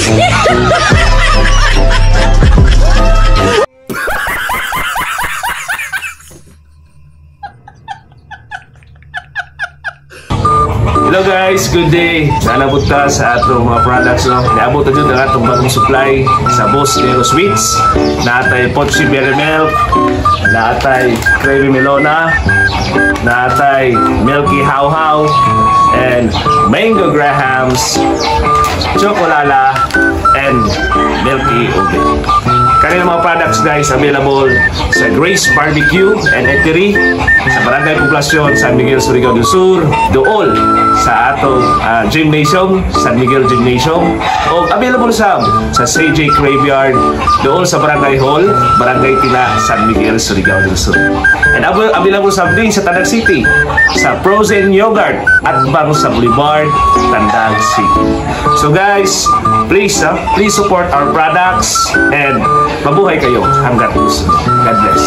Hello guys, good day. Naabot ta sa atong mga products, no? Naabot ta dyan ang atong bagong supply sa Boss Nero Sweets. Naatay Pochi Berry Milk, naatay Creamy Melona, naatay Milky How How, and Mango Grahams, Chocolala, and Milky Ube. Kanilang mga products guys available sa Grace Barbecue and Eatery sa Barangay Poblacion, San Miguel, Surigao del Sur, dool sa atong gymnasium, San Miguel Gymnasium, o available sa CJ Graveyard dool sa Barangay Hall, Barangay Tina, San Miguel, Surigao del Sur. And available sa din sa Tandag City sa Frozen Yogurt at bang sa Boulevard, Tandag City. So guys, please support our products and mabuhay kayo hanggat gusto. God bless.